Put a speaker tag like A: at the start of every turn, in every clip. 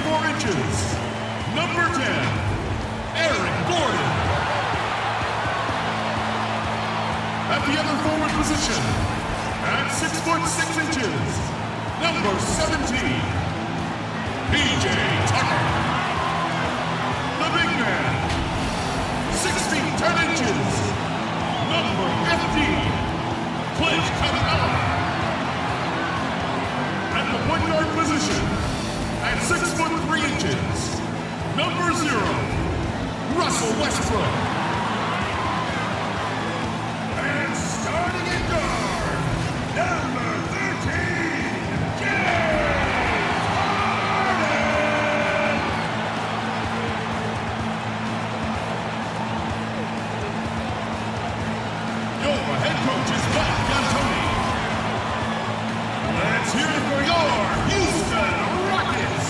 A: 4 inches, number 10, Aaron Gordon. At the other forward position, at 6 foot 6 inches, number 17, PJ Tucker. The big man, 6 feet 10 inches, number 15, Clint Capella. At the point guard position, at 6 foot 3 inches, number 0, Russell Westbrook. And starting at guard, number 13, James Harden. Your head coach is Mike D'Antoni. Let's hear it for your Houston Rockets.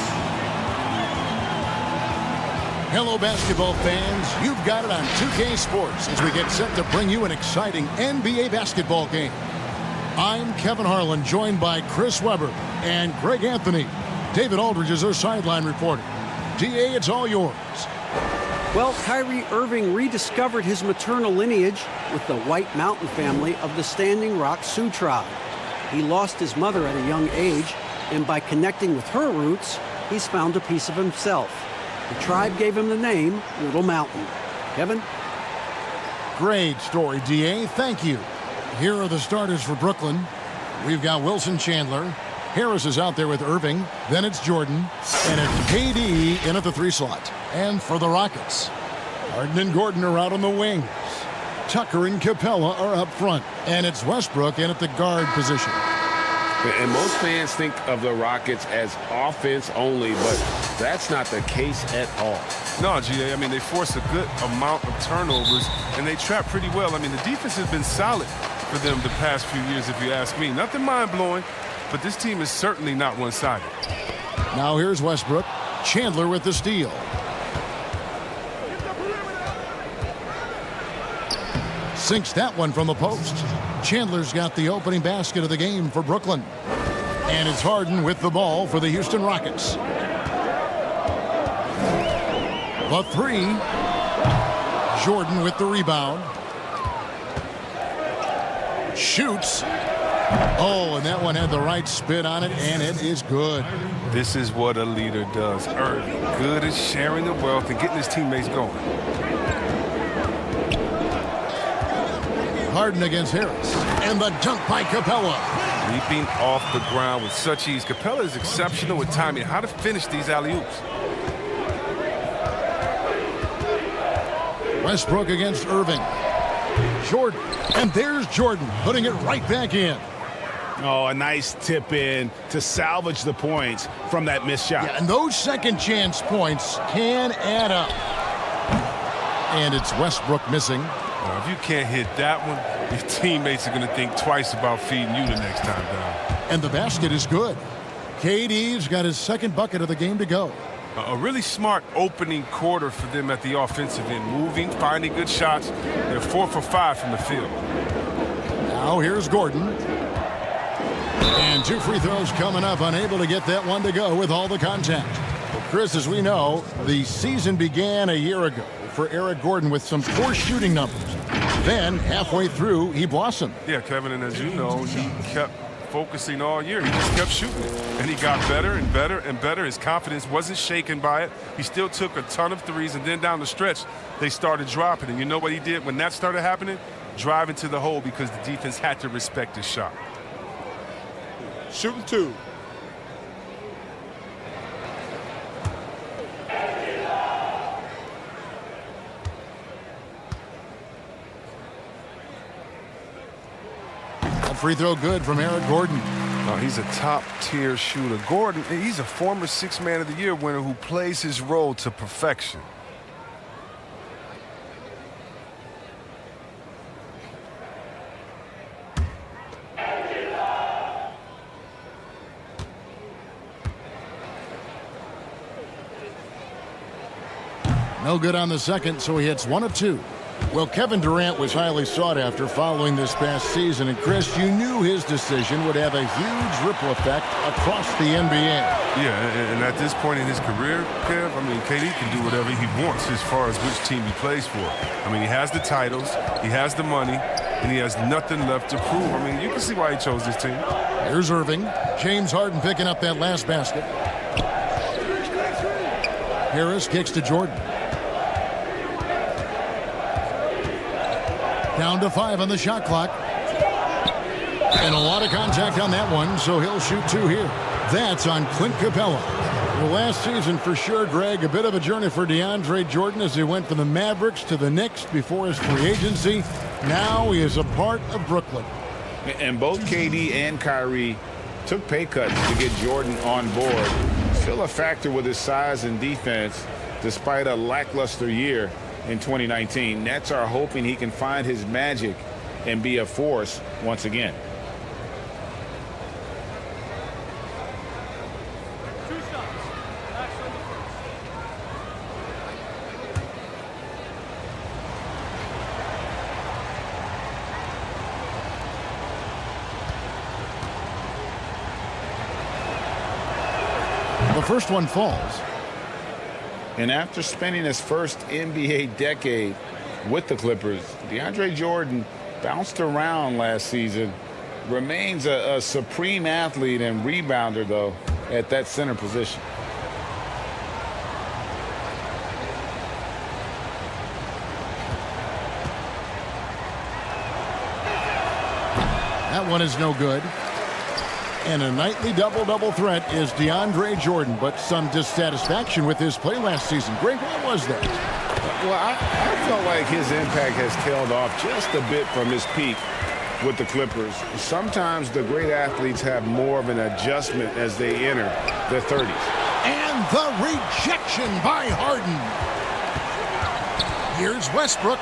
B: Hello, basketball fans. You've got it on 2K Sports as we get set to bring you an exciting NBA basketball game. I'm Kevin Harlan, joined by Chris Webber and Greg Anthony. David Aldridge is our sideline reporter. DA, it's all yours.
C: Well, Kyrie Irving rediscovered his maternal lineage with the White Mountain family of the Standing Rock Sioux tribe. He lost his mother at a young age, and by connecting with her roots, he's found a piece of himself. The tribe gave him the name Little Mountain. Kevin?
B: Great story, DA. Thank you. Here are the starters for Brooklyn. We've got Wilson Chandler. Harris is out there with Irving. Then it's Jordan. And it's KD in at the 3 slot. And for the Rockets, Harden and Gordon are out on the wings. Tucker and Capella are up front. And it's Westbrook in at the guard position.
D: And most fans think of the Rockets as offense only, but that's not the case at all.
E: No, GA, I mean, they force a good amount of turnovers, and they trap pretty well. I mean, the defense has been solid for them the past few years, if you ask me. Nothing mind-blowing, but this team is certainly not one-sided.
B: Now here's Westbrook. Chandler with the steal. Sinks that one from the post. Chandler's got the opening basket of the game for Brooklyn. And it's Harden with the ball for the Houston Rockets. The 3. Jordan with the rebound. Shoots. Oh, and that one had the right spin on it, and it is good.
E: This is what a leader does. Irving, good at sharing the wealth and getting his teammates going.
B: Harden against Harris. And the dunk by Capella.
E: Leaping off the ground with such ease. Capella is exceptional with timing, how to finish these alley-oops.
B: Westbrook against Irving. Jordan. And there's Jordan putting it right back in.
F: Oh, a nice tip in to salvage the points from that missed shot.
B: Yeah, and those second chance points can add up. And it's Westbrook missing.
E: Now, if you can't hit that one, your teammates are going to think twice about feeding you the next time down.
B: And the basket is good. KD's got his second bucket of the game to go.
E: A really smart opening quarter for them at the offensive end. Moving, finding good shots. They're 4 for 5 from the field.
B: Now here's Gordon. And 2 free throws coming up. Unable to get that one to go with all the contact. Well, Chris, as we know, the season began a year ago for Eric Gordon with some poor shooting numbers. Then, halfway through, he blossomed.
E: Yeah, Kevin, and as you know, he kept focusing all year. He just kept shooting it. And he got better and better and better. His confidence wasn't shaken by it. He still took a ton of threes, and then down the stretch, they started dropping. And you know what he did when that started happening? Drive into the hole because the defense had to respect his shot.
F: Shooting 2.
B: Free throw good from Eric Gordon.
E: Oh, he's a top-tier shooter. Gordon, he's a former 6th Man of the Year winner who plays his role to perfection.
B: No good on the second, so he hits 1 of 2. Well, Kevin Durant was highly sought after following this past season. And, Chris, you knew his decision would have a huge ripple effect across the NBA.
E: Yeah, and at this point in his career, Kev, I mean, KD can do whatever he wants as far as which team he plays for. I mean, he has the titles, he has the money, and he has nothing left to prove. I mean, you can see why he chose this team.
B: Here's Irving. James Harden picking up that last basket. Harris kicks to Jordan. Down to 5 on the shot clock. And a lot of contact on that one, so he'll shoot 2 here. That's on Clint Capella. Well, last season, for sure, Greg, a bit of a journey for DeAndre Jordan as he went from the Mavericks to the Knicks before his free agency. Now he is a part of Brooklyn.
F: And both KD and Kyrie took pay cuts to get Jordan on board. Still a factor with his size and defense, despite a lackluster year in 2019. Nets are hoping he can find his magic and be a force once again.
B: The first one falls.
F: And after spending his first NBA decade with the Clippers, DeAndre Jordan bounced around last season, remains a supreme athlete and rebounder, though, at that center position.
B: That one is no good. And a nightly double-double threat is DeAndre Jordan, but some dissatisfaction with his play last season. Greg, what was that?
F: Well, I felt like his impact has tailed off just a bit from his peak with the Clippers. Sometimes the great athletes have more of an adjustment as they enter their 30s.
B: And the rejection by Harden. Here's Westbrook.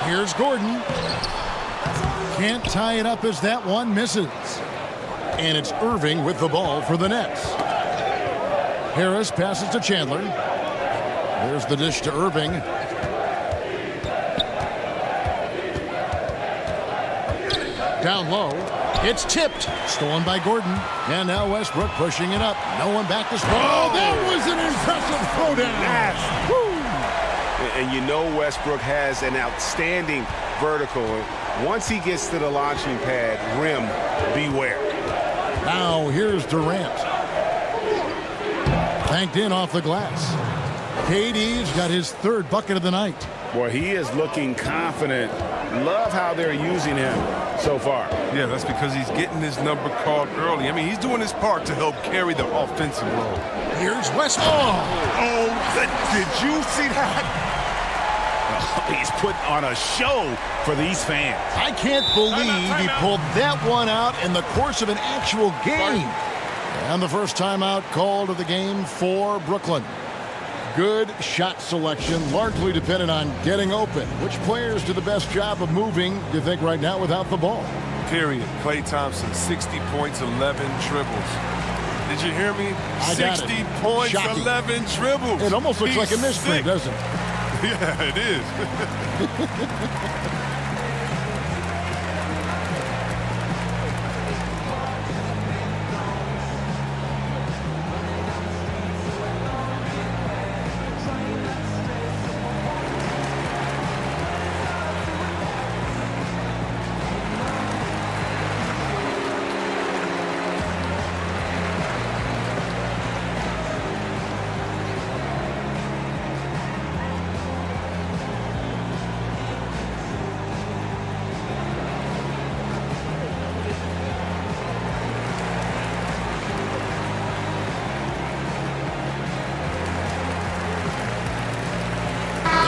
B: Here's Gordon. Can't tie it up as that one misses. And it's Irving with the ball for the Nets. Harris passes to Chandler. There's the dish to Irving. Down low. It's tipped. Stolen by Gordon. And now Westbrook pushing it up. No one back to score. Oh, that was an impressive throwdown.
G: And you know Westbrook has an outstanding vertical. Once he gets to the launching pad, rim, beware.
B: Now here's Durant. Banked in off the glass. KD's got his 3rd bucket of the night.
F: Boy, he is looking confident. Love how they're using him so far.
E: Yeah, that's because he's getting his number called early. I mean, he's doing his part to help carry the offensive role.
B: Here's Westbrook.
G: Did you see that? He's putting on a show for these fans.
B: I can't believe he pulled that one out in the course of an actual game. And the first timeout called of the game for Brooklyn. Good shot selection, largely dependent on getting open. Which players do the best job of moving, do you think, right now without the ball?
E: Period. Klay Thompson, 60 points, 11 dribbles. Did you hear me?
B: I got
E: 60
B: it.
E: points,
B: Shocking.
E: 11 dribbles.
B: It almost looks like a misprint,
E: sick.
B: doesn't it?
E: Yeah, it is.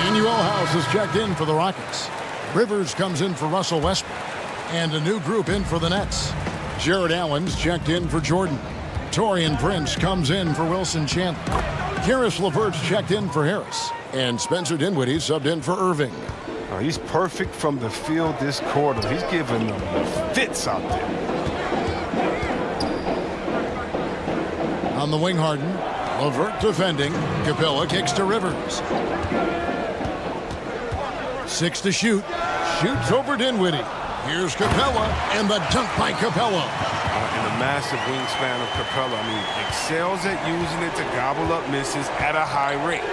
B: Daniel House has checked in for the Rockets. Rivers comes in for Russell Westbrook. And a new group in for the Nets. Jared Allen's checked in for Jordan. Taurean Prince comes in for Wilson Chandler. Karis LeVert's checked in for Harris. And Spencer Dinwiddie subbed in for Irving.
E: He's perfect from the field this quarter. He's giving them fits out there.
B: On the wing, Harden. LeVert defending. Capella kicks to Rivers. 6 to shoot. Shoots over Dinwiddie. Here's Capella, and the dunk by Capella.
E: And the massive wingspan of Capella. I mean, excels at using it to gobble up misses at a high rate.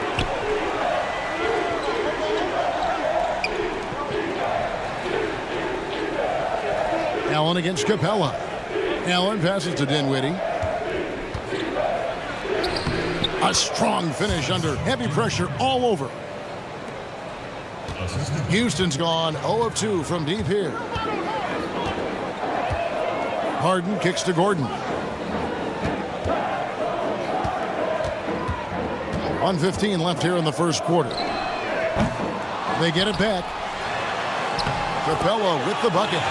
B: Allen against Capella. Allen passes to Dinwiddie. A strong finish under heavy pressure all over. Houston's gone 0 of 2 from deep here. Harden kicks to Gordon. 1:15 left here in the first quarter. They get it back. Capella with the bucket.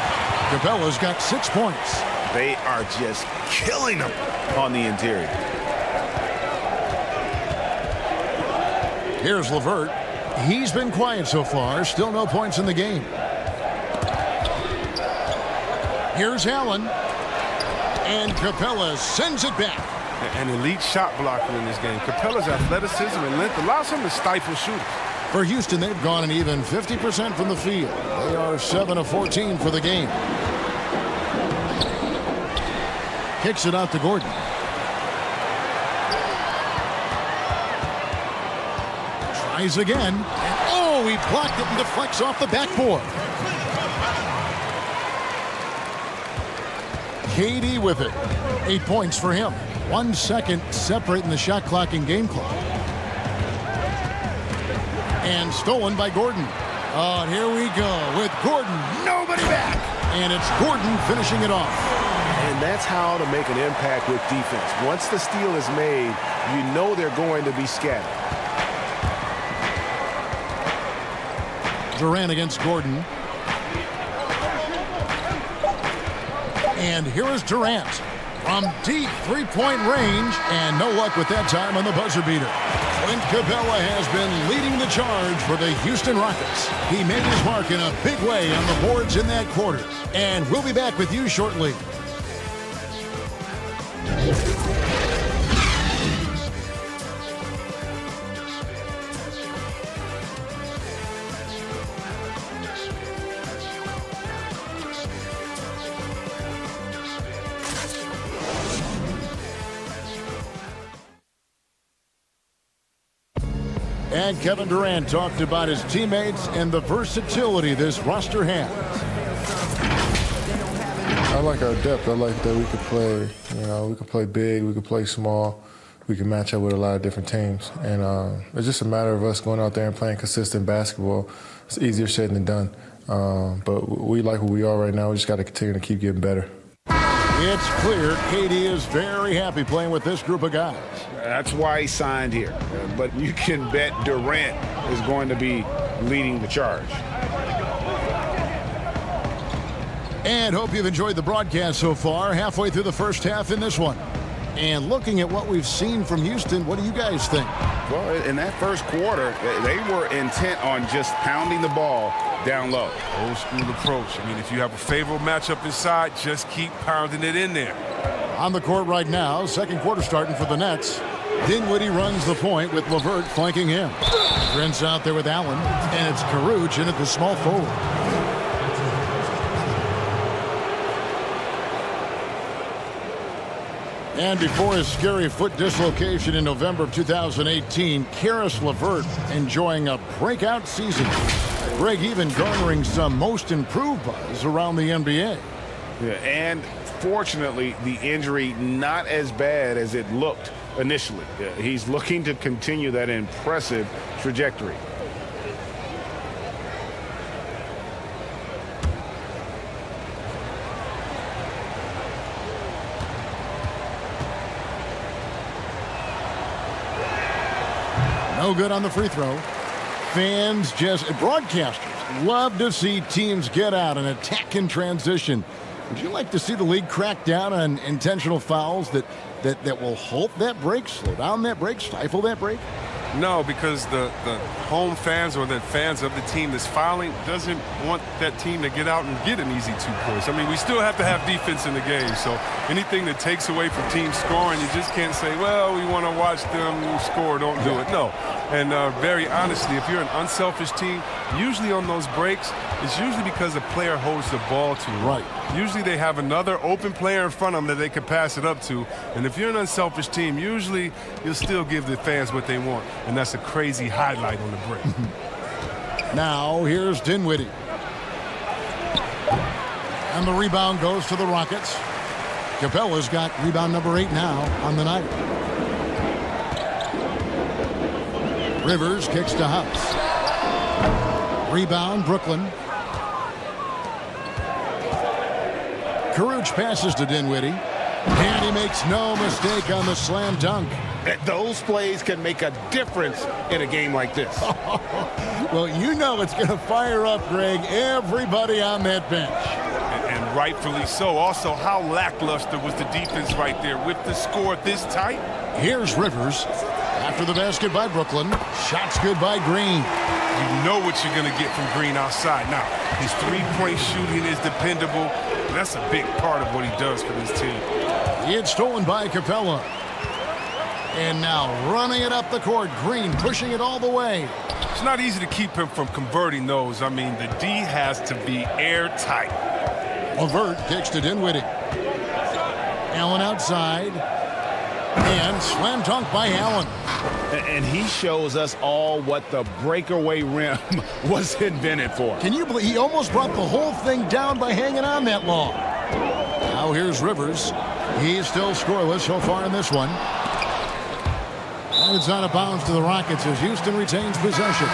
B: Capella's got 6 points.
G: They are just killing them on the interior.
B: Here's LeVert. He's been quiet so far. Still no points in the game. Here's Allen. And Capella sends it back.
E: An elite shot blocker in this game. Capella's athleticism and length allows him to stifle shooters.
B: For Houston, they've gone an even 50% from the field. They are 7 of 14 for the game. Kicks it out to Gordon. Tries again. And oh, he blocked it and deflects off the backboard. KD with it. 8 points for him. 1 second separating the shot clock and game clock. And stolen by Gordon. Oh, and here we go with Gordon. Nobody back. And it's Gordon finishing it off.
G: And that's how to make an impact with defense. Once the steal is made, you know they're going to be scattered.
B: Durant against Gordon. And here is Durant from deep three-point range, and no luck with that time on the buzzer beater. Clint Capella has been leading the charge for the Houston Rockets. He made his mark in a big way on the boards in that quarter. And we'll be back with you shortly. And Kevin Durant talked about his teammates and the versatility this roster has.
H: I like our depth. I like that we could play, we can play big, we can play small, we can match up with a lot of different teams. And it's just a matter of us going out there and playing consistent basketball. It's easier said than done. But we like who we are right now. We just got to continue to keep getting better.
B: It's clear KD is very happy playing with this group of guys.
F: That's why he signed here. But you can bet Durant is going to be leading the charge.
B: And hope you've enjoyed the broadcast so far. Halfway through the first half in this one. And looking at what we've seen from Houston, what do you guys think?
F: Well, in that first quarter, they were intent on just pounding the ball down low.
E: Old school approach. I mean, if you have a favorable matchup inside, just keep pounding it in there.
B: On the court right now, second quarter starting for the Nets. Dinwiddie runs the point with LeVert flanking him. Trent's out there with Allen, and it's Caruch in at the small forward. And before his scary foot dislocation in November of 2018, Caris LeVert enjoying a breakout season. Greg even garnering some most improved buzz around the NBA.
F: Yeah, and fortunately, the injury not as bad as it looked initially. He's looking to continue that impressive trajectory.
B: No good on the free throw. Fans, broadcasters love to see teams get out and attack in transition. Would you like to see the league crack down on intentional fouls that will halt that break, slow down that break, stifle that break?
E: No, because the home fans or the fans of the team that's fouling doesn't want that team to get out and get an easy 2 points. I mean, we still have to have defense in the game. So anything that takes away from team scoring, you just can't say, well, we want to watch them score. Don't do it. No, And very honestly, if you're an unselfish team, usually on those breaks, it's usually because a player holds the ball too long.
B: Right.
E: Usually they have another open player in front of them that they can pass it up to. And if you're an unselfish team, usually you'll still give the fans what they want. And that's a crazy highlight on the break.
B: Now here's Dinwiddie. And the rebound goes to the Rockets. Capella's got rebound number 8 now on the night. Rivers kicks to House. Rebound, Brooklyn. Caruch passes to Dinwiddie. And he makes no mistake on the slam dunk.
F: Those plays can make a difference in a game like this.
B: Well, you know it's going to fire up, Greg, everybody on that bench.
E: And rightfully so. Also, how lackluster was the defense right there with the score this tight?
B: Here's Rivers. After the basket by Brooklyn. Shots good by Green.
E: You know what you're going to get from Green outside. Now, his three-point shooting is dependable. That's a big part of what he does for this team.
B: It's stolen by Capella. And now running it up the court. Green pushing it all the way.
E: It's not easy to keep him from converting those. I mean, the D has to be airtight.
B: LeVert kicks to Dinwiddie. Allen outside. And slam dunk by Allen.
F: And he shows us all what the breakaway rim was invented for.
B: Can you believe he almost brought the whole thing down by hanging on that long? Now here's Rivers. He's still scoreless so far in this one. And it's out of bounds to the Rockets as Houston retains possession.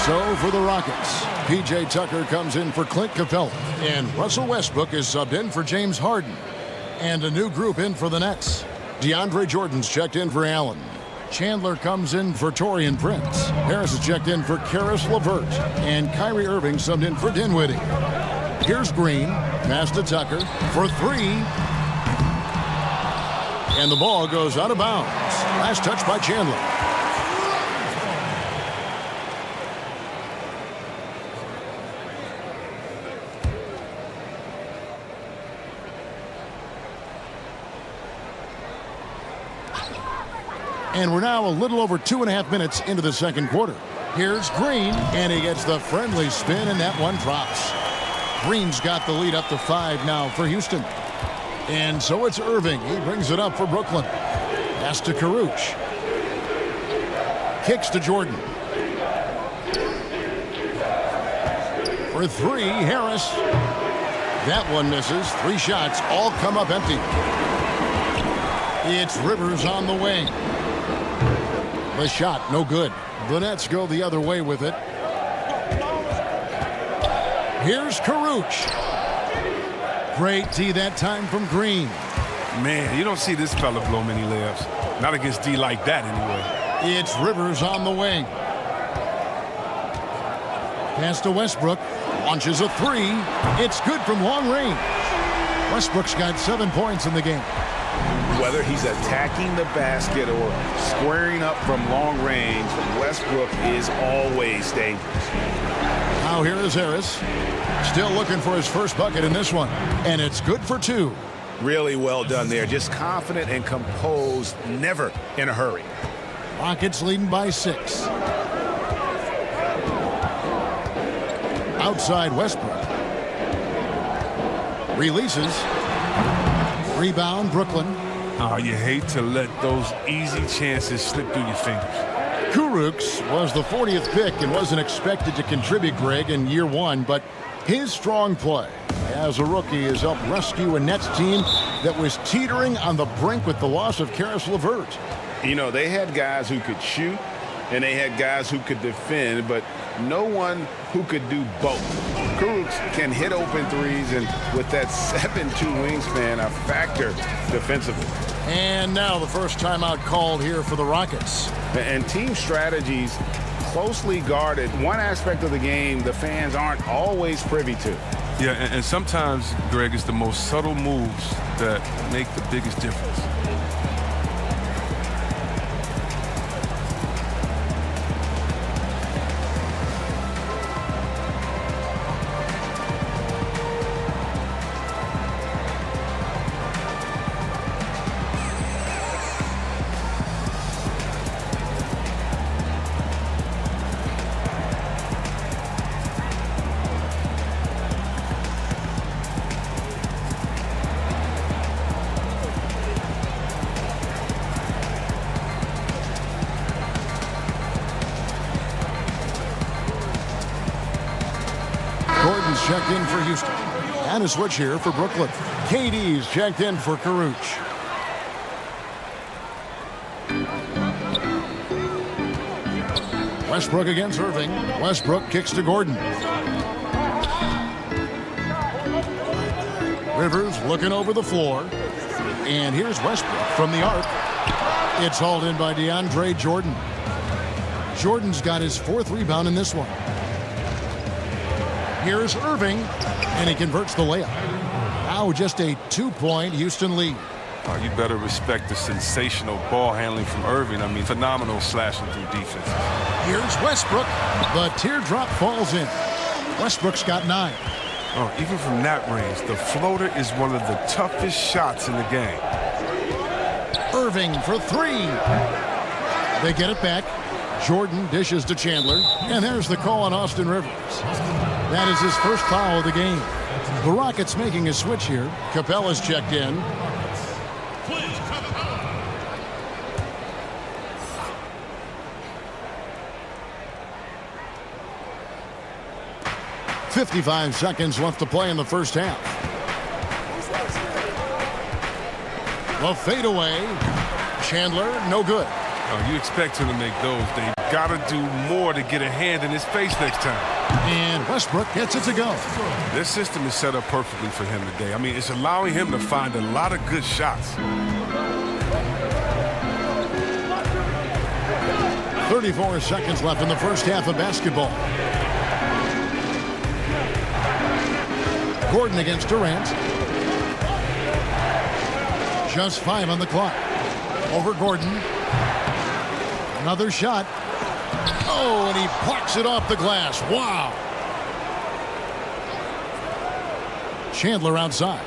B: So for the Rockets, P.J. Tucker comes in for Clint Capella. And Russell Westbrook is subbed in for James Harden. And a new group in for the Nets. DeAndre Jordan's checked in for Allen. Chandler comes in for Taurean Prince. Harris is checked in for Karis LeVert. And Kyrie Irving subbed in for Dinwiddie. Here's Green. Pass to Tucker for 3. And the ball goes out of bounds. Last touch by Chandler. And we're now a little over 2.5 minutes into the second quarter. Here's Green, and he gets the friendly spin, and that one drops. Green's got the lead up to 5 now for Houston. And so it's Irving. He brings it up for Brooklyn. Pass to Caruch. Kicks to Jordan. For 3, Harris. That one misses. 3 shots, all come up empty. It's Rivers on the wing. The shot, no good. The Nets go the other way with it. Here's Caruch. Great D that time from Green.
E: Man, you don't see this fella blow many layups. Not against D like that, anyway.
B: It's Rivers on the wing. Pass to Westbrook. Launches a 3. It's good from long range. Westbrook's got 7 points in the game.
F: Whether he's attacking the basket or squaring up from long range, Westbrook is always dangerous.
B: Now here is Harris. Still looking for his first bucket in this one. And it's good for 2.
F: Really well done there. Just confident and composed, never in a hurry.
B: Rockets leading by 6. Outside Westbrook. Releases. Rebound, Brooklyn.
E: Oh, you hate to let those easy chances slip through your fingers.
B: Kurucs was the 40th pick and wasn't expected to contribute, Greg, in year 1, but his strong play as a rookie has helped rescue a Nets team that was teetering on the brink with the loss of Karis LeVert.
F: You know, they had guys who could shoot, and they had guys who could defend, but no one who could do both. Kurucs can hit open threes, and with that 7'2" wingspan, a factor defensively.
B: And now the first timeout called here for the Rockets.
F: And team strategies closely guarded. One aspect of the game the fans aren't always privy to.
E: Yeah, and sometimes, Greg, it's the most subtle moves that make the biggest difference.
B: checked in for Houston. And a switch here for Brooklyn. KD's checked in for Caruch. Westbrook against Irving. Westbrook kicks to Gordon. Rivers looking over the floor. And here's Westbrook from the arc. It's hauled in by DeAndre Jordan. Jordan's got his 4th rebound in this one. Here's Irving, and he converts the layup. Now just a 2-point Houston lead.
E: Oh, you better respect the sensational ball handling from Irving. I mean, phenomenal slashing through defense.
B: Here's Westbrook. The teardrop falls in. Westbrook's got 9.
E: Oh, even from that range, the floater is one of the toughest shots in the game.
B: Irving for 3. They get it back. Jordan dishes to Chandler. And there's the call on Austin Rivers. That is his first foul of the game. The Rockets making a switch here. Capella's checked in. 55 seconds left to play in the first half. The fadeaway. Chandler, no good.
E: Oh, you expect him to make those. They've got to do more to get a hand in his face next time.
B: And Westbrook gets it to go.
E: This system is set up perfectly for him today. I mean, it's allowing him to find a lot of good shots.
B: 34 seconds left in the first half of basketball. Gordon against Durant. Just 5 on the clock. Over Gordon. Another shot. Oh, and he plucks it off the glass. Wow. Chandler outside.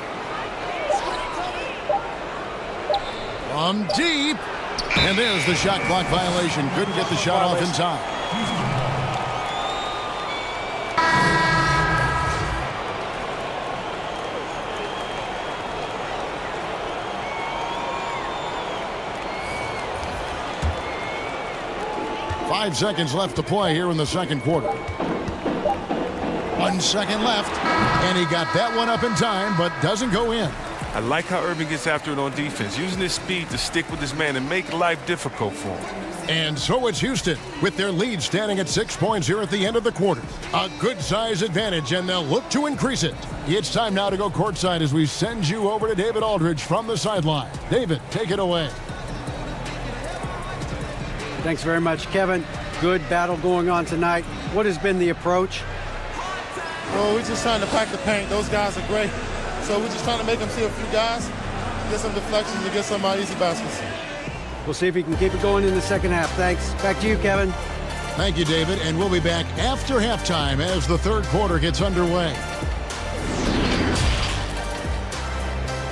B: From deep. And there's the shot clock violation. Couldn't get the shot off in time. Five seconds left to play here in the second quarter. 1 second left, and he got that one up in time, but doesn't go in.
E: I like how Irving gets after it on defense, using his speed to stick with his man and make life difficult for him.
B: And so it's Houston, with their lead standing at 6 points here at the end of the quarter. A good size advantage, and they'll look to increase it. It's time now to go courtside as we send you over to David Aldridge from the sideline. David, take it away.
C: Thanks very much, Kevin. Good battle going on tonight. What has been the approach?
I: Well, we're just trying to pack the paint. Those guys are great. So we're just trying to make them see a few guys, get some deflections, and get some easy baskets.
C: We'll see if he can keep it going in the second half. Thanks. Back to you, Kevin.
B: Thank you, David. And we'll be back after halftime as the third quarter gets underway.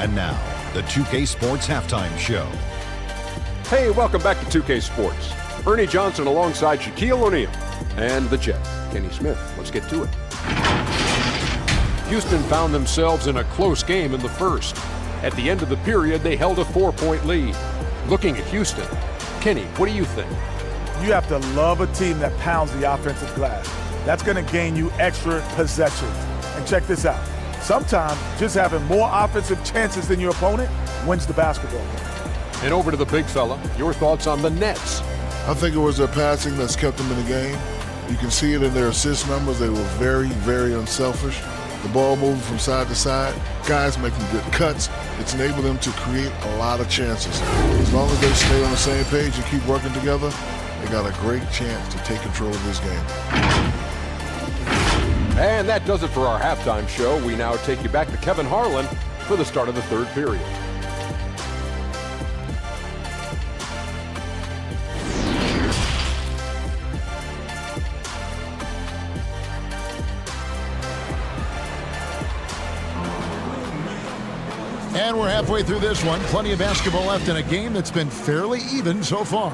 J: And now, the 2K Sports Halftime Show.
K: Hey, welcome back to 2K Sports. Ernie Johnson alongside Shaquille O'Neal and the Jet, Kenny Smith. Let's get to it. Houston found themselves in a close game in the first. At the end of the period, they held a 4-point lead. Looking at Houston, Kenny, what do you think?
L: You have to love a team that pounds the offensive glass. That's going to gain you extra possessions. And check this out. Sometimes just having more offensive chances than your opponent wins the basketball game.
K: And over to the big fella, your thoughts on the Nets.
M: I think it was their passing that's kept them in the game. You can see it in their assist numbers. They were very, very unselfish. The ball moving from side to side, guys making good cuts. It's enabled them to create a lot of chances. As long as they stay on the same page and keep working together, they got a great chance to take control of this game.
K: And that does it for our halftime show. We now take you back to Kevin Harlan for the start of the third period.
B: And we're halfway through this one. Plenty of basketball left in a game that's been fairly even so far.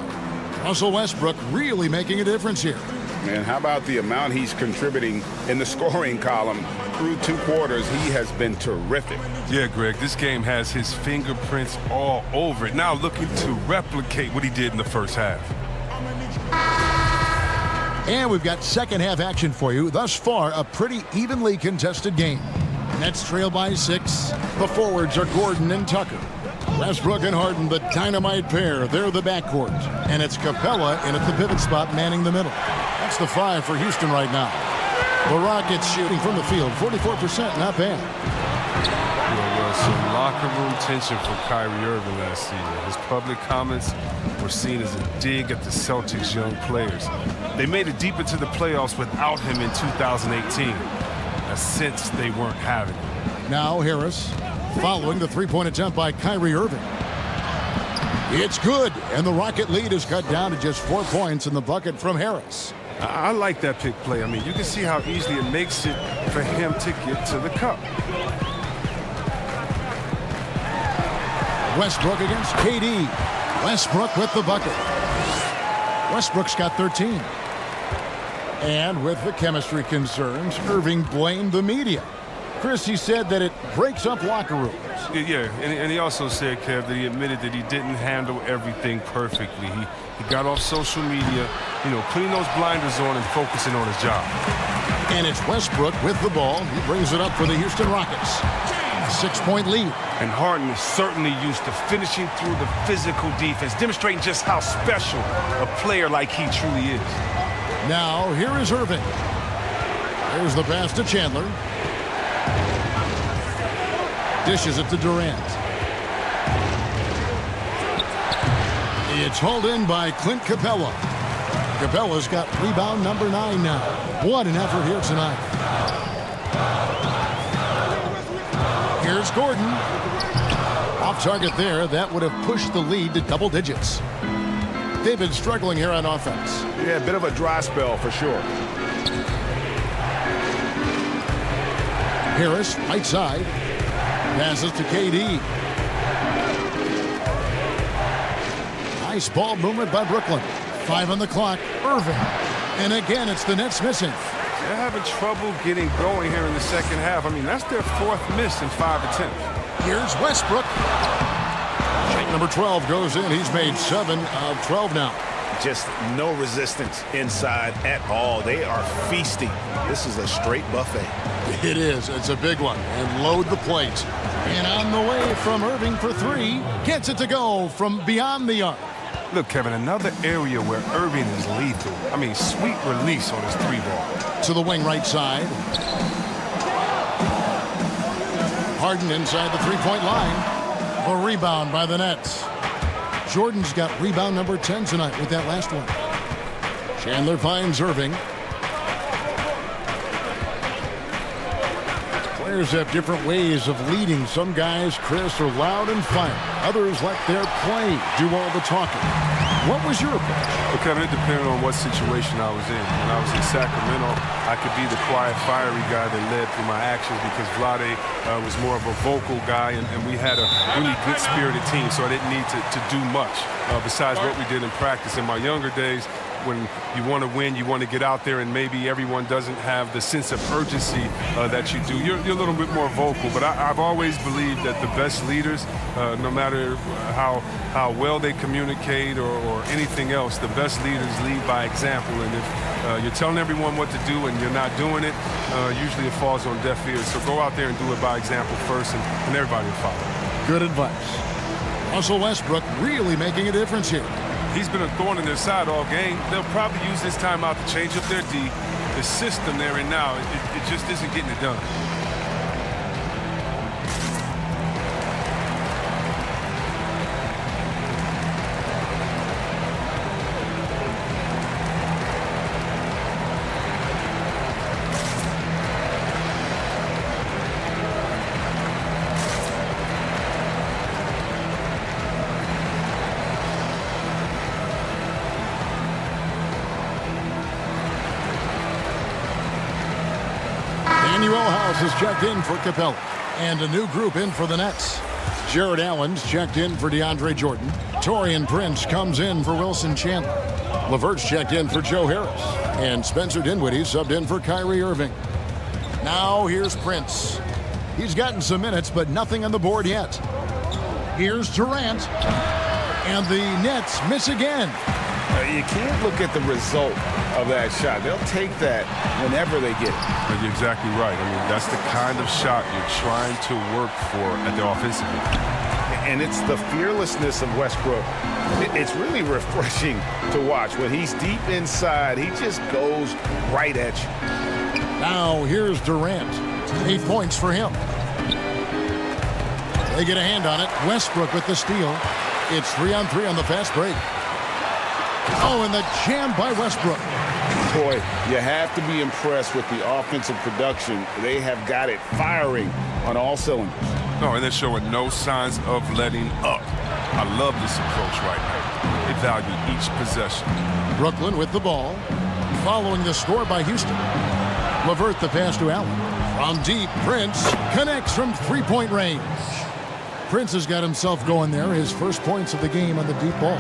B: Russell Westbrook really making a difference here.
F: Man, how about the amount he's contributing in the scoring column? Through 2 quarters, he has been terrific.
E: Yeah, Greg, this game has his fingerprints all over it. Now looking to replicate what he did in the first half.
B: And we've got second half action for you. Thus far, a pretty evenly contested game. Nets trail by 6. The forwards are Gordon and Tucker. Westbrook and Harden, the dynamite pair. They're the backcourt. And it's Capella in at the pivot spot, manning the middle. That's the 5 for Houston right now. The Rockets shooting from the field, 44%, not bad.
E: Well, some locker room tension for Kyrie Irving last season. His public comments were seen as a dig at the Celtics' young players. They made it deep into the playoffs without him in 2018. Since they weren't having it.
B: Now Harris, following the three-point attempt by Kyrie Irving. It's good, and the Rocket lead is cut down to just 4 points in the bucket from Harris.
E: I like that pick play. I mean, you can see how easily it makes it for him to get to the cup.
B: Westbrook against KD. Westbrook with the bucket. Westbrook's got 13. And with the chemistry concerns, Irving blamed the media. Chris, he said that it breaks up locker rooms.
E: Yeah, and he also said, Kev, that he admitted that he didn't handle everything perfectly. He got off social media, putting those blinders on and focusing on his job.
B: And it's Westbrook with the ball. He brings it up for the Houston Rockets. 6-point lead.
E: And Harden is certainly used to finishing through the physical defense, demonstrating just how special a player like he truly is.
B: Now, here is Irving. Here's the pass to Chandler. Dishes it to Durant. It's hauled in by Clint Capella. Capella's got rebound number 9 now. What an effort here tonight. Here's Gordon. Off target there. That would have pushed the lead to double digits. They've been struggling here on offense.
G: Yeah, a bit of a dry spell for sure.
B: Harris, right side. Passes to KD. Nice ball movement by Brooklyn. 5 on the clock. Irving. And again, it's the Nets missing.
E: They're having trouble getting going here in the second half. I mean, that's their 4th miss in 5 attempts.
B: Here's Westbrook. Number 12 goes in. He's made 7 of 12 now.
G: Just no resistance inside at all. They are feasting. This is a straight buffet.
B: It is. It's a big one. And load the plate. And on the way from Irving for 3. Gets it to go from beyond the arc.
E: Look, Kevin, another area where Irving is lethal. I mean, sweet release on his 3-ball.
B: To the wing right side. Harden inside the 3-point line. A rebound by the Nets. Jordan's got rebound number 10 tonight with that last one. Chandler finds Irving. Players have different ways of leading. Some guys, Chris, are loud and fire. Others let their play do all the talking. What was your approach?
E: Well, Kevin, it depended on what situation I was in. When I was in Sacramento, I could be the quiet, fiery guy that led through my actions because Vlade was more of a vocal guy, and we had a really good-spirited team, so I didn't need to do much besides what we did in practice. In my younger days, when you want to win, you want to get out there, and maybe everyone doesn't have the sense of urgency that you do. You're a little bit more vocal, but I've always believed that the best leaders, no matter how well they communicate or anything else, the best leaders lead by example. And if you're telling everyone what to do and you're not doing it, usually it falls on deaf ears. So go out there and do it by example first, and everybody will follow.
B: Good advice. Russell Westbrook really making a difference here.
E: He's been a thorn in their side all game. They'll probably use this timeout to change up their D. The system they're in now, it just isn't getting it done.
B: Has checked in for Capella. And a new group in for the Nets. Jared Allen's checked in for DeAndre Jordan. Taurean Prince comes in for Wilson Chandler. LeVert's checked in for Joe Harris. And Spencer Dinwiddie subbed in for Kyrie Irving. Now here's Prince. He's gotten some minutes, but nothing on the board yet. Here's Durant. And the Nets miss again.
G: You can't look at the result
F: of that shot. They'll take that whenever they get it.
E: You're exactly right. I mean, that's the kind of shot you're trying to work for at the offensive end.
F: And it's the fearlessness of Westbrook. It's really refreshing to watch. When he's deep inside, he just goes right at you.
B: Now here's Durant. 8 points for him. They get a hand on it. Westbrook with the steal. It's 3-on-3 on the fast break. Oh, and the jam by Westbrook.
F: Boy, you have to be impressed with the offensive production. They have got it firing on all cylinders.
E: No, and they're showing no signs of letting up. I love this approach right now. They value each possession.
B: Brooklyn with the ball. Following the score by Houston. LeVert the pass to Allen. From deep, Prince connects from three-point range. Prince has got himself going there. His first points of the game on the deep ball.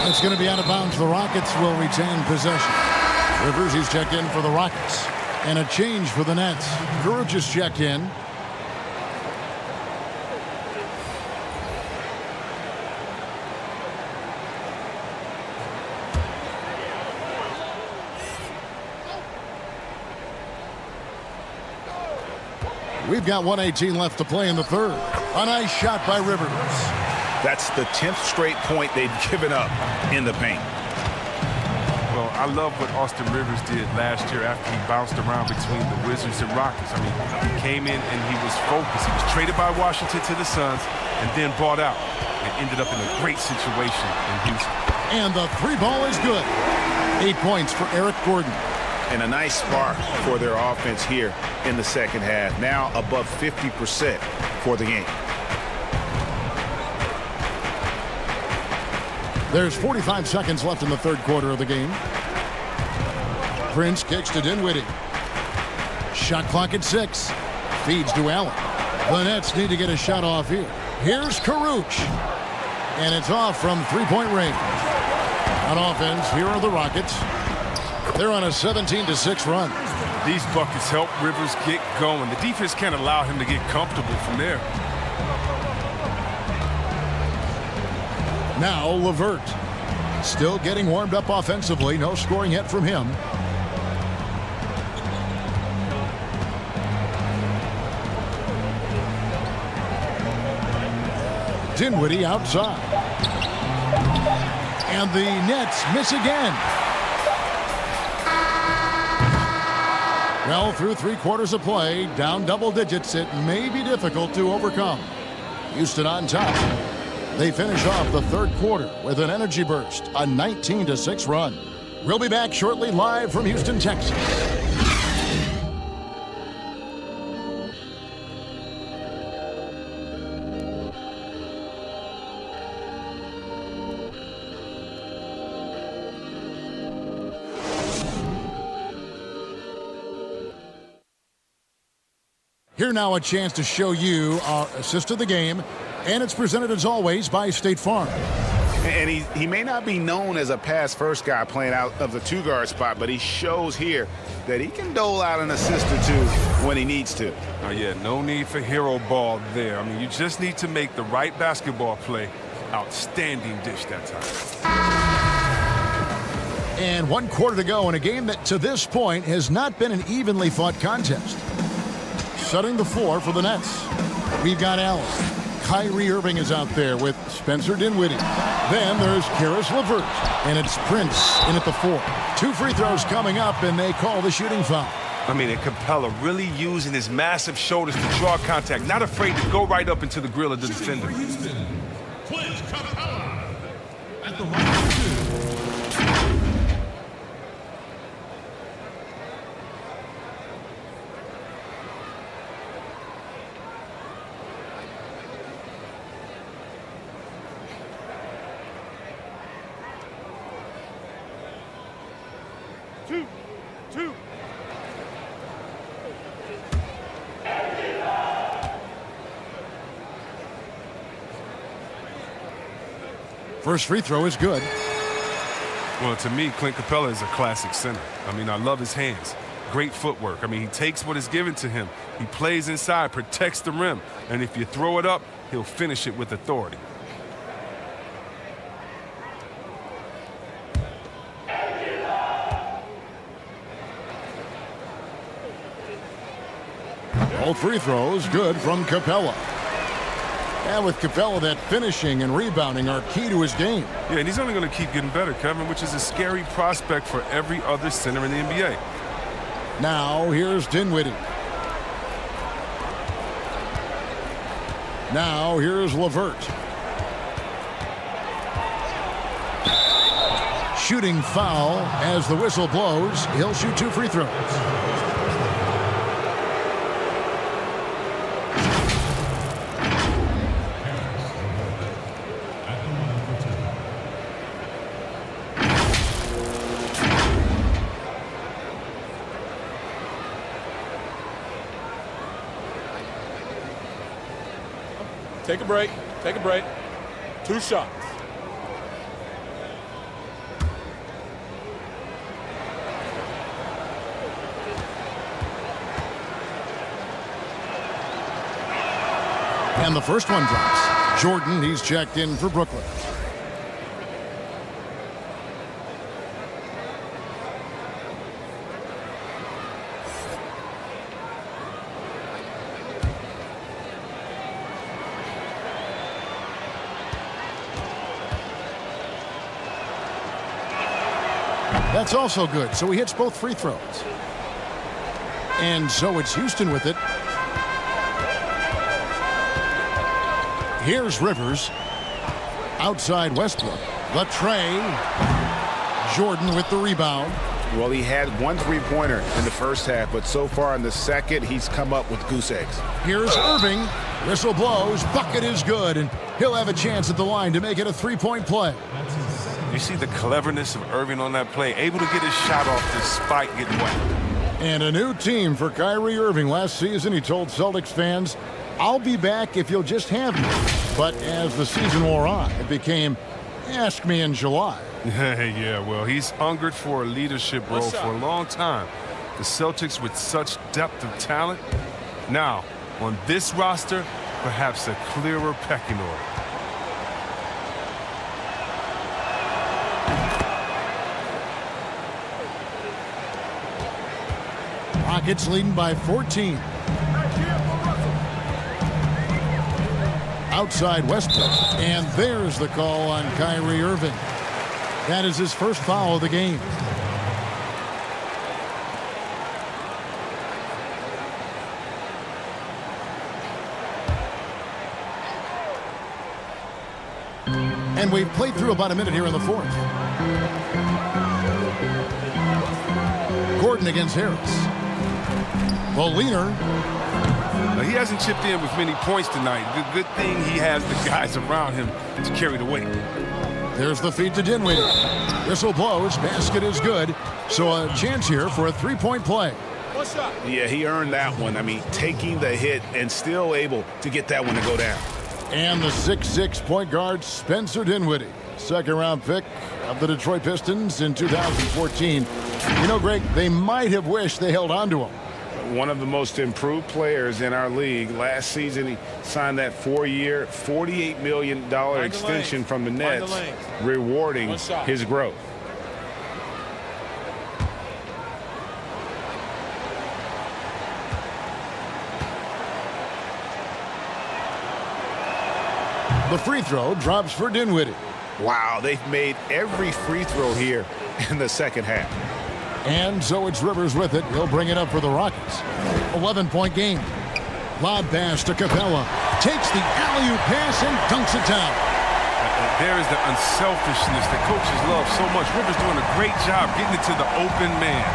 B: It's going to be out of bounds. The Rockets will retain possession. Rivers, he's checked in for the Rockets. And a change for the Nets. Kuruc is checked in. We've got 1:18 left to play in the third. A nice shot by Rivers.
F: That's the 10th straight point they've given up in the paint.
E: Well, I love what Austin Rivers did last year after he bounced around between the Wizards and Rockets. I mean, he came in and he was focused. He was traded by Washington to the Suns and then bought out and ended up in a great situation in Houston.
B: And the three ball is good. 8 points for Eric Gordon.
F: And a nice spark for their offense here in the second half. Now above 50% for the game.
B: There's 45 seconds left in the third quarter of the game. Prince kicks to Dinwiddie. Shot clock at 6. Feeds to Allen. The Nets need to get a shot off here. Here's Kuruc. And it's off from three-point range. On offense, here are the Rockets. They're on a 17-6 run.
E: These buckets help Rivers get going. The defense can't allow him to get comfortable from there.
B: Now LeVert. Still getting warmed up offensively. No scoring yet from him. Dinwiddie outside. And the Nets miss again. Well, through 3 quarters of play, down double digits, it may be difficult to overcome. Houston on top. They finish off the third quarter with an energy burst, a 19-6 run. We'll be back shortly live from Houston, Texas. Here now a chance to show you our assist of the game, and it's presented as always by State Farm.
F: And he may not be known as a pass-first guy playing out of the two-guard spot, but he shows here that he can dole out an assist or two when he needs to.
E: Oh, yeah, no need for hero ball there. I mean, you just need to make the right basketball play. Outstanding dish that time.
B: And 1 quarter to go in a game that to this point has not been an evenly fought contest. Setting the floor for the Nets. We've got Allen. Kyrie Irving is out there with Spencer Dinwiddie. Then there's Caris LeVert. And it's Prince in at the 4. 2 free throws coming up, and they call the shooting foul.
E: I mean, and Capella really using his massive shoulders to draw contact, not afraid to go right up into the grill of the defender.
A: Clint Capella at the line.
L: Two.
B: First free throw is good.
E: Well, to me, Clint Capella is a classic center. I mean, I love his hands. Great footwork. I mean, he takes what is given to him. He plays inside, protects the rim. And if you throw it up, he'll finish it with authority.
B: Both free throws good from Capella. And with Capella, that finishing and rebounding are key to his game.
E: Yeah, and he's only going to keep getting better, Kevin, which is a scary prospect for every other center in the NBA.
B: Now here's Dinwiddie. Now here's LeVert. Shooting foul as the whistle blows. He'll shoot 2 free throws.
N: Take a break. Take a break. 2 shots.
B: And the first one drops. Jordan, he's checked in for Brooklyn. That's also good. So he hits both free throws. And so it's Houston with it. Here's Rivers. Outside Westbrook. The tray. Jordan with the rebound.
F: Well, he had 1 3-pointer in the first half, but so far in the second, he's come up with goose eggs.
B: Here's Irving. Whistle blows. Bucket is good. And he'll have a chance at the line to make it a 3-point play.
E: You see the cleverness of Irving on that play, able to get his shot off despite getting wet.
B: And a new team for Kyrie Irving. Last season, he told Celtics fans, "I'll be back if you'll just have me." But as the season wore on, it became, "Ask me in July."
E: Yeah, well, he's hungered for a leadership role for a long time. The Celtics with such depth of talent. Now, on this roster, perhaps a clearer pecking order.
B: Rockets leading by 14. Outside Westbrook. And there's the call on Kyrie Irving. That is his first foul of the game. And we've played through about a minute here in the fourth. Gordon against Harris. The leaner.
E: Now, he hasn't chipped in with many points tonight. Good thing he has the guys around him to carry the weight.
B: There's the feed to Dinwiddie. Whistle blows. Basket is good. So a chance here for a 3-point play.
F: Yeah, he earned that one. I mean, taking the hit and still able to get that one to go down.
B: And the 6'6" point guard, Spencer Dinwiddie. Second-round pick of the Detroit Pistons in 2014. You know, Greg, they might have wished they held on to him.
F: One of the most improved players in our league. Last season, he signed that 4-year, $48 million extension from the Nets, rewarding his growth.
B: The free throw drops for Dinwiddie.
F: Wow, they've made every free throw here in the second half.
B: And so it's Rivers with it. He'll bring it up for the Rockets. 11-point game. Lob pass to Capella. Takes the alley-oop pass and dunks it down.
E: There is the unselfishness that coaches love so much. Rivers doing a great job getting it to the open man.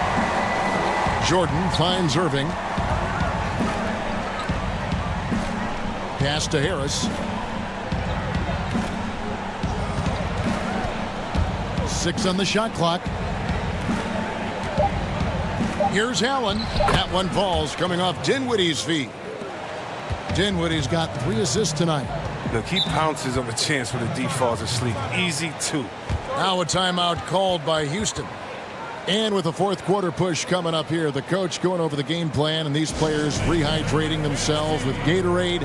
B: Jordan finds Irving. Pass to Harris. 6 on the shot clock. Here's Allen. That one falls, coming off Dinwiddie's feet. Dinwiddie's got 3 assists tonight.
E: Look, he pounces on the chance when the D falls asleep. Easy 2.
B: Now a timeout called by Houston. And with a fourth quarter push coming up here, the coach going over the game plan and these players rehydrating themselves with Gatorade,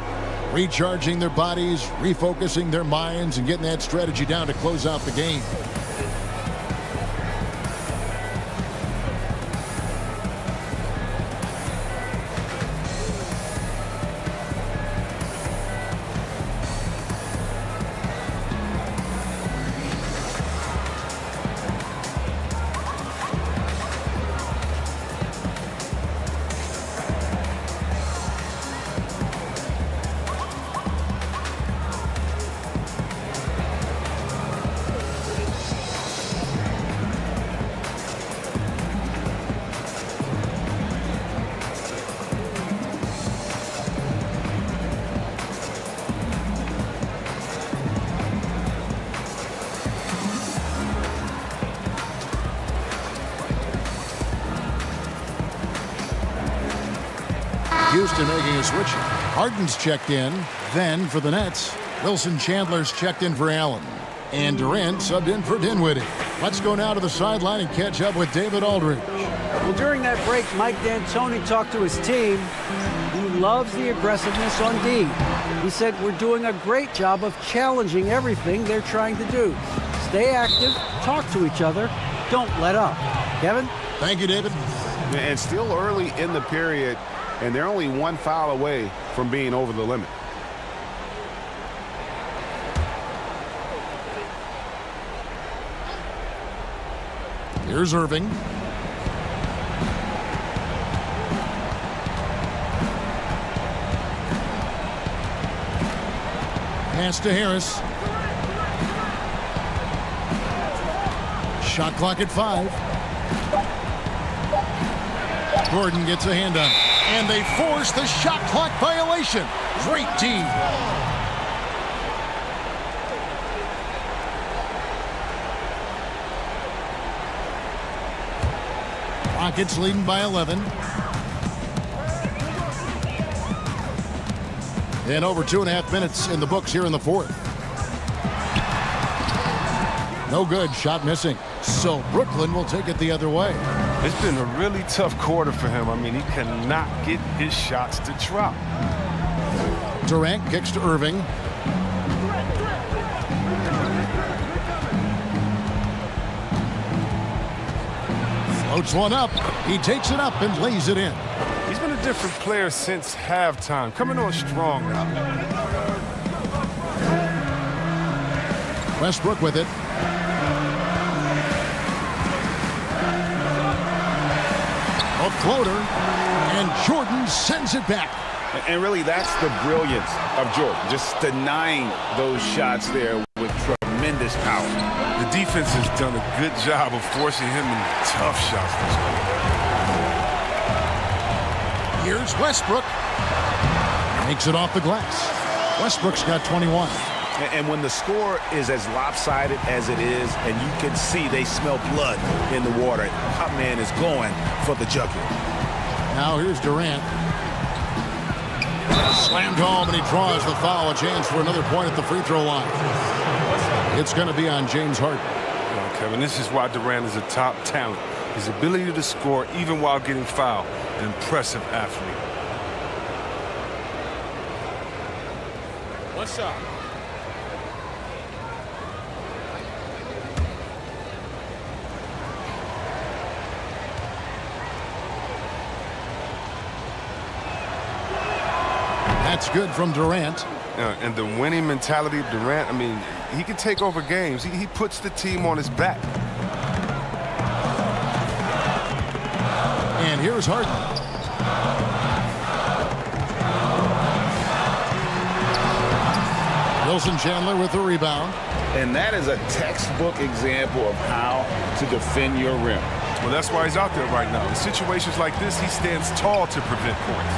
B: recharging their bodies, refocusing their minds, and getting that strategy down to close out the game. Houston making a switch. Harden's checked in. Then for the Nets, Wilson Chandler's checked in for Allen. And Durant subbed in for Dinwiddie. Let's go now to the sideline and catch up with David Aldridge.
C: Well, during that break, Mike D'Antoni talked to his team. He loves the aggressiveness on D. He said, we're doing a great job of challenging everything they're trying to do. Stay active, talk to each other, don't let up. Kevin?
B: Thank you, David.
G: And still early in the period, and they're only one foul away from being over the limit.
B: Here's Irving. Pass to Harris. Shot clock at 5. Gordon gets a hand on. And they force the shot clock violation. Great team. Rockets leading by 11. And over 2.5 minutes in the books here in the fourth. No good. Shot missing. So Brooklyn will take it the other way.
E: It's been a really tough quarter for him. I mean, he cannot get his shots to drop.
B: Durant kicks to Irving. Floats one up. He takes it up and lays it in.
E: He's been a different player since halftime. Coming on strong now.
B: Westbrook with it. A floater. And Jordan sends it back.
G: And really, that's the brilliance of Jordan. Just denying those shots there with tremendous power.
E: The defense has done a good job of forcing him into tough shots this quarter.
B: Here's Westbrook. Makes it off the glass. Westbrook's got 21.
G: And when the score is as lopsided as it is, and you can see they smell blood in the water, top man is going for the jugular.
B: Now here's Durant. Slammed home, and he draws the foul. A chance for another point at the free throw line. It's going to be on James Harden.
E: Kevin, this is why Durant is a top talent. His ability to score even while getting fouled. An impressive athlete.
N: One shot.
B: That's good from Durant.
E: And the winning mentality of Durant, I mean, he can take over games. He puts the team on his back.
B: And here's Harden. Wilson Chandler with the rebound.
G: And that is a textbook example of how to defend your rim.
E: Well, that's why he's out there right now. In situations like this, he stands tall to prevent points.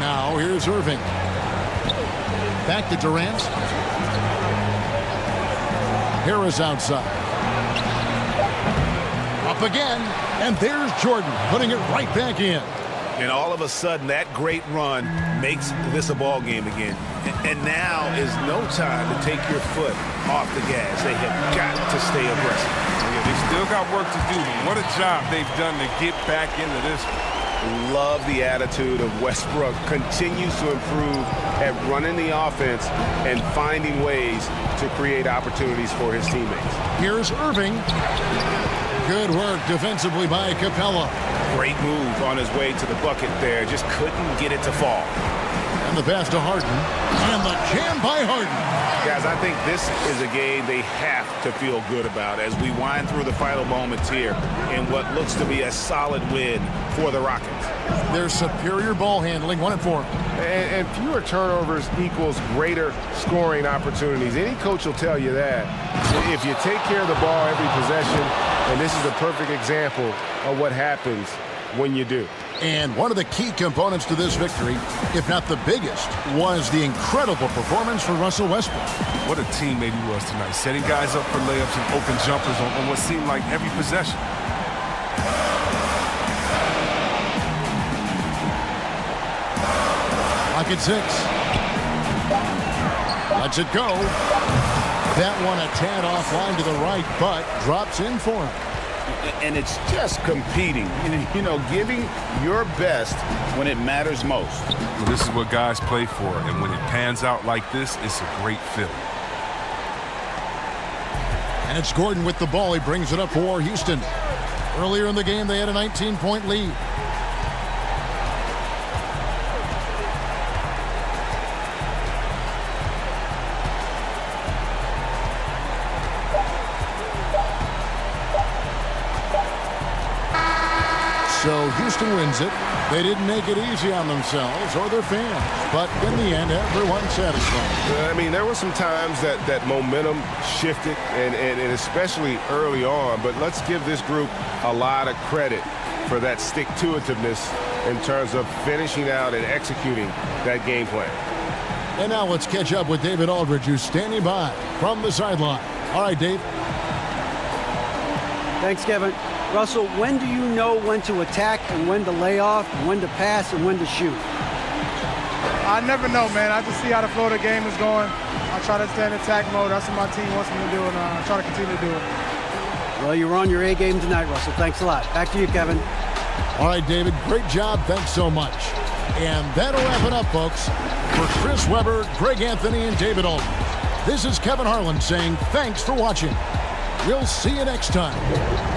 B: Now here's Irving. Back to Durant. Harris outside. Up again. And there's Jordan putting it right back in.
G: And all of a sudden, that great run makes this a ball game again. And now is no time to take your foot off the gas. They have got to stay aggressive.
E: Yeah, they still got work to do. What a job they've done to get back into this.
G: Love the attitude of Westbrook. Continues to improve at running the offense and finding ways to create opportunities for his teammates.
B: Here's Irving. Good work defensively by Capella.
G: Great move on his way to the bucket there. Just couldn't get it to fall.
B: And the pass to Harden. And the jam by Harden.
G: Guys, I think this is a game they have to feel good about as we wind through the final moments here in what looks to be a solid win for the Rockets.
B: Their superior ball handling, 1 and 4.
O: And fewer turnovers equals greater scoring opportunities. Any coach will tell you that. If you take care of the ball every possession, and this is a perfect example of what happens when you do.
B: And one of the key components to this victory, if not the biggest, was the incredible performance for Russell Westbrook.
E: What a teammate he was tonight, setting guys up for layups and open jumpers on what seemed like every possession.
B: Clock at 6. Lets it go. That one a tad offline to the right, but drops in for him.
F: And it's just competing, you know, giving your best when it matters most.
E: Well, this is what guys play for, and when it pans out like this, it's a great feeling.
B: And it's Gordon with the ball. He brings it up for Houston. Earlier in the game, they had a 19-point lead. So Houston wins it. They didn't make it easy on themselves or their fans, but in the end, everyone's satisfied.
O: I mean, there were some times that momentum shifted, and especially early on, but let's give this group a lot of credit for that stick-to-itiveness in terms of finishing out and executing that game plan.
B: And now let's catch up with David Aldridge, who's standing by from the sideline. All right, Dave.
C: Thanks, Kevin. Russell, when do you know when to attack and when to lay off, and when to pass and when to shoot?
I: I never know, man. I just see how the flow of the game is going. I try to stay in attack mode. That's what my team wants me to do, and I try to continue to do it.
C: Well, you're on your A game tonight, Russell. Thanks a lot. Back to you, Kevin.
B: All right, David. Great job. Thanks so much. And that'll wrap it up, folks. For Chris Webber, Greg Anthony, and David Aldridge, this is Kevin Harlan saying thanks for watching. We'll see you next time.